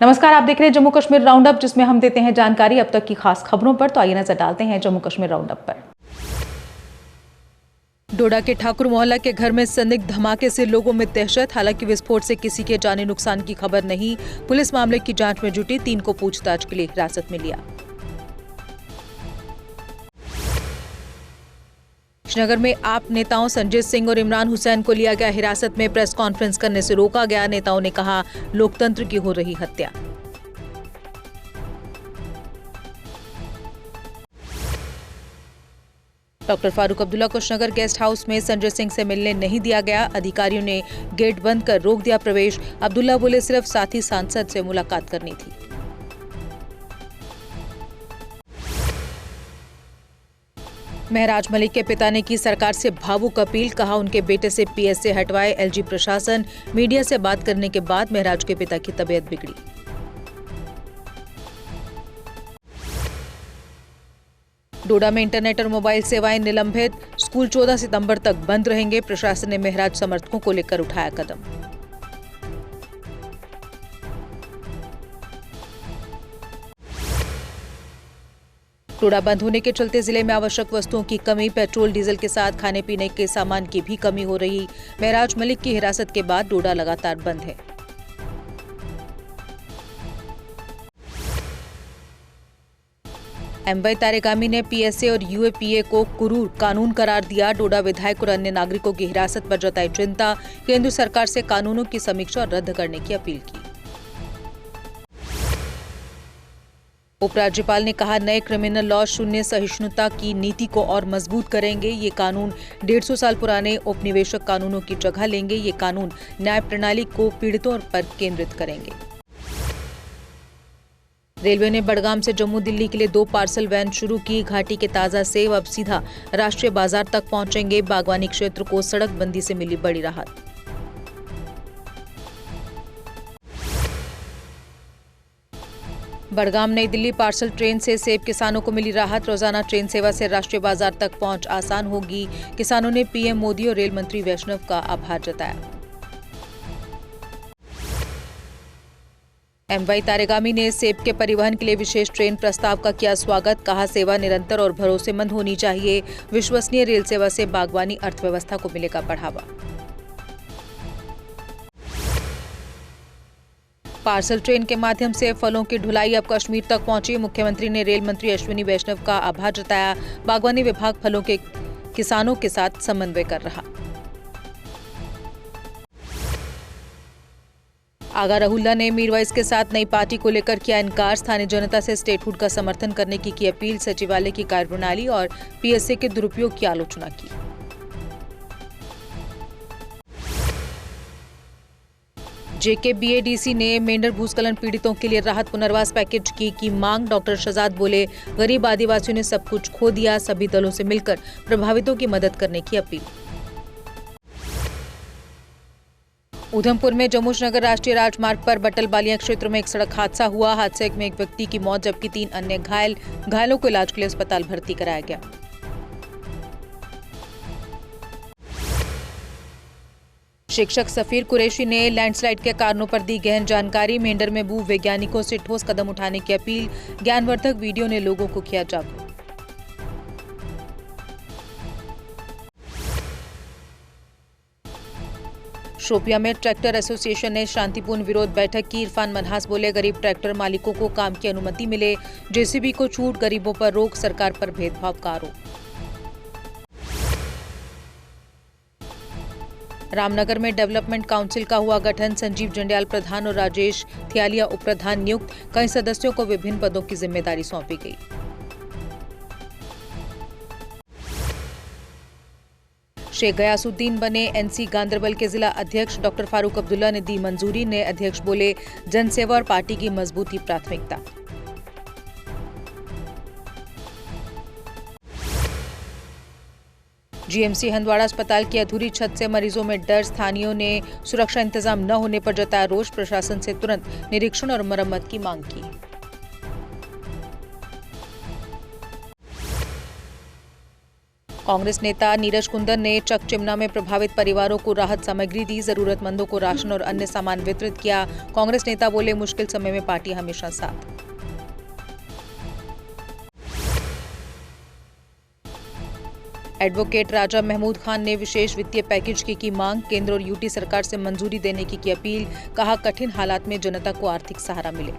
नमस्कार, आप देख रहे हैं जम्मू कश्मीर राउंड अप, जिसमें हम देते हैं जानकारी अब तक की खास खबरों पर। तो आइए नजर डालते हैं जम्मू कश्मीर राउंड अप पर। डोडा के ठाकुर मोहल्ला के घर में संदिग्ध धमाके से लोगों में दहशत। हालांकि विस्फोट से किसी के जानी नुकसान की खबर नहीं। पुलिस मामले की जांच में जुटी, 3 को पूछताछ के लिए हिरासत में लिया। श्रीनगर में आप नेताओं संजय सिंह और इमरान हुसैन को लिया गया हिरासत में। प्रेस कॉन्फ्रेंस करने से रोका गया। नेताओं ने कहा, लोकतंत्र की हो रही हत्या। डॉक्टर फारूक अब्दुल्ला को श्रीनगर गेस्ट हाउस में संजय सिंह से मिलने नहीं दिया गया। अधिकारियों ने गेट बंद कर रोक दिया प्रवेश। अब्दुल्ला बोले, सिर्फ साथी सांसद से मुलाकात करनी थी। महराज मलिक के पिता ने की सरकार से भावुक अपील। कहा, उनके बेटे से पीएसए हटवाए एलजी प्रशासन। मीडिया से बात करने के बाद महराज के पिता की तबीयत बिगड़ी। डोडा में इंटरनेट और मोबाइल सेवाएं निलंबित। स्कूल 14 सितंबर तक बंद रहेंगे। प्रशासन ने महराज समर्थकों को लेकर उठाया कदम। डोडा बंद होने के चलते जिले में आवश्यक वस्तुओं की कमी, पेट्रोल डीजल के साथ खाने पीने के सामान की भी कमी हो रही। महराज मलिक की हिरासत के बाद डोडा लगातार बंद है। एमवाई तारेगामी ने पीएसए और यूएपीए को कुरूर कानून करार दिया। डोडा विधायक और अन्य नागरिकों की हिरासत पर जताई चिंता। केंद्र सरकार से कानूनों की समीक्षा और रद्द करने की अपील की। उपराज्यपाल ने कहा, नए क्रिमिनल लॉ शून्य सहिष्णुता की नीति को और मजबूत करेंगे। ये कानून 150 साल पुराने औपनिवेशिक कानूनों की जगह लेंगे। ये कानून न्याय प्रणाली को पीड़ितों पर केंद्रित करेंगे। रेलवे ने बड़गाम से जम्मू दिल्ली के लिए 2 पार्सल वैन शुरू की। घाटी के ताजा सेब अब सीधा राष्ट्रीय बाजार तक पहुंचेंगे। बागवानी क्षेत्र को सड़क बंदी से मिली बड़ी राहत। बड़गाम नई दिल्ली पार्सल ट्रेन से सेब किसानों को मिली राहत। रोजाना ट्रेन सेवा से राष्ट्रीय बाजार तक पहुंच आसान होगी। किसानों ने पीएम मोदी और रेल मंत्री वैष्णव का आभार जताया। एमवाई तारेगामी ने सेब के परिवहन के लिए विशेष ट्रेन प्रस्ताव का किया स्वागत। कहा, सेवा निरंतर और भरोसेमंद होनी चाहिए। विश्वसनीय रेल सेवा से बागवानी अर्थव्यवस्था को मिलेगा बढ़ावा। पार्सल ट्रेन के माध्यम से फलों की ढुलाई अब कश्मीर तक पहुंची। मुख्यमंत्री ने रेल मंत्री अश्विनी वैष्णव का आभार जताया। बागवानी विभाग फलों के किसानों के साथ समन्वय कर रहा। आगा रहुल्ला ने मीरवाइज के साथ नई पार्टी को लेकर किया इनकार। स्थानीय जनता से स्टेटहुड का समर्थन करने की अपील। सचिवालय की कार्यप्रणाली और पीएसए के दुरुपयोग की आलोचना की। जेकेबीएडीसी ने मेंढर भूस्खलन पीड़ितों के लिए राहत पुनर्वास पैकेज की मांग। डॉक्टर शहजाद बोले, गरीब आदिवासियों ने सब कुछ खो दिया। सभी दलों से मिलकर प्रभावितों की मदद करने की अपील। उधमपुर में जम्मू श्रीनगर राष्ट्रीय राजमार्ग पर बटलबालिया क्षेत्र में एक सड़क हादसा हुआ। हादसे में एक व्यक्ति की मौत जबकि 3 अन्य घायलों को इलाज के लिए अस्पताल भर्ती कराया गया। शिक्षक सफीर कुरैशी ने लैंडस्लाइड के कारणों पर दी गहन जानकारी। मेंढर में भू वैज्ञानिकों से ठोस कदम उठाने की अपील। ज्ञानवर्धक वीडियो ने लोगों को किया जागरूक। शोपिया में ट्रैक्टर एसोसिएशन ने शांतिपूर्ण विरोध बैठक की। इरफान मनहास बोले, गरीब ट्रैक्टर मालिकों को काम की अनुमति मिले। जेसीबी को छूट, गरीबों पर रोक, सरकार पर भेदभाव का आरोप। रामनगर में डेवलपमेंट काउंसिल का हुआ गठन। संजीव जंडियाल प्रधान और राजेश थियालिया उपप्रधान नियुक्त। कई सदस्यों को विभिन्न पदों की जिम्मेदारी सौंपी गई। शेख गयासुद्दीन बने एनसी गांदरबल के जिला अध्यक्ष। डॉक्टर फारूक अब्दुल्ला ने दी मंजूरी। नए अध्यक्ष बोले, जनसेवा और पार्टी की मजबूती प्राथमिकता। जीएमसी हंदवाड़ा अस्पताल की अधूरी छत से मरीजों में डर। स्थानीयों ने सुरक्षा इंतजाम न होने पर जताया रोष। प्रशासन से तुरंत निरीक्षण और मरम्मत की मांग की। कांग्रेस नेता नीरज कुंदन ने चक चिमना में प्रभावित परिवारों को राहत सामग्री दी, जरूरतमंदों को राशन और अन्य सामान वितरित किया। कांग्रेस नेता बोले, मुश्किल समय में पार्टी हमेशा साथ। एडवोकेट राजा महमूद खान ने विशेष वित्तीय पैकेज की मांग, केंद्र और यूटी सरकार से मंजूरी देने की अपील। कहा, कठिन हालात में जनता को आर्थिक सहारा मिले।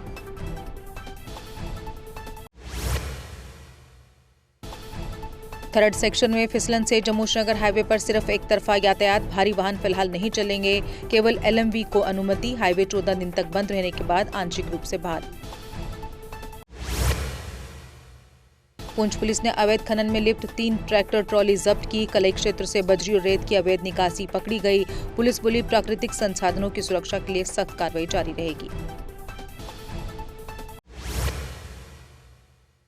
थर्ड सेक्शन में फिसलन से जम्मू श्रीनगर हाईवे पर सिर्फ एक तरफा यातायात, भारी वाहन फिलहाल नहीं चलेंगे, केवल एलएमवी को अनुमति। हाईवे 14 दिन तक बंद रहने के बाद आंशिक रूप से बहाल। पुंछ पुलिस ने अवैध खनन में लिप्त 3 ट्रैक्टर ट्रॉली जब्त की। कलई क्षेत्र से बजरी और रेत की अवैध निकासी पकड़ी गई। पुलिस बोली, प्राकृतिक संसाधनों की सुरक्षा के लिए सख्त कार्रवाई जारी रहेगी।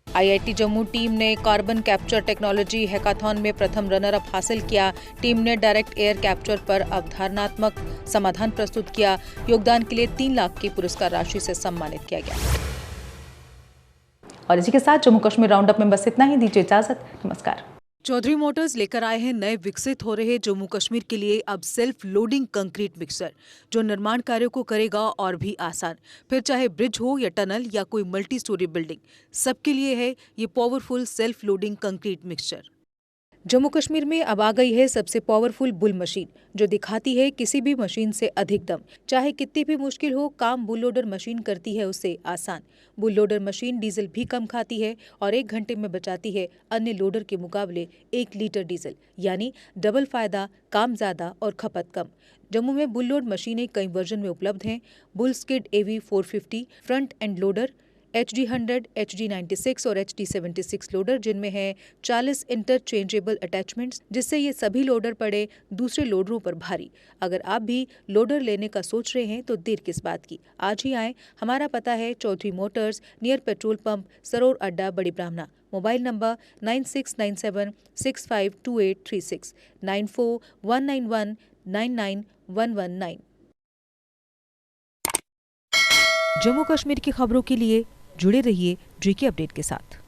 आईआईटी जम्मू टीम ने कार्बन कैप्चर टेक्नोलॉजी हैकाथॉन में प्रथम रनर अप हासिल किया। टीम ने डायरेक्ट एयर कैप्चर पर अवधारणात्मक समाधान प्रस्तुत किया। योगदान के लिए 3 लाख की पुरस्कार राशि से सम्मानित किया गया। और इसी के साथ जम्मू कश्मीर राउंड अप में बस इतना ही। दीजिए इजाजत, नमस्कार। चौधरी मोटर्स लेकर आए हैं नए विकसित हो रहे जम्मू कश्मीर के लिए अब सेल्फ लोडिंग कंक्रीट मिक्सर, जो निर्माण कार्यों को करेगा और भी आसान। फिर चाहे ब्रिज हो या टनल या कोई मल्टी स्टोरी बिल्डिंग, सबके लिए है ये powerful self loading concrete mixture. Jammu Kashmir में अब आ गई है सबसे पावरफुल बुल मशीन, जो दिखाती है किसी भी मशीन से अधिक दम। चाहे कितनी भी मुश्किल हो, काम बुल लोडर मशीन करती है उसे आसान। बुल लोडर मशीन डीजल भी कम खाती है और 1 घंटे में बचाती है अन्य लोडर के मुकाबले 1 लीटर डीजल, यानी डबल फायदा, काम ज्यादा और खपत कम। जम्मू में बुल लोड मशीनें कई वर्जन में उपलब्ध हैं। Bull skid AV 450 front end loader, HD100, HD96 और HD76 लोडर, जिनमें है 40 इंटरचेंजेबल अटैचमेंट्स, जिससे ये सभी लोडर पड़े दूसरे लोडरों पर भारी। अगर आप भी लोडर लेने का सोच रहे हैं तो देर किस बात की, आज ही आएं। हमारा पता है Chaudhary motors, near petrol pump, Sarore अड्डा, बड़ी ब्राह्मणा। Mobile number 9697652836, 9419199119। जम्मू कश्मीर की खबरों के लिए जुड़े रहिए GK अपडेट के साथ।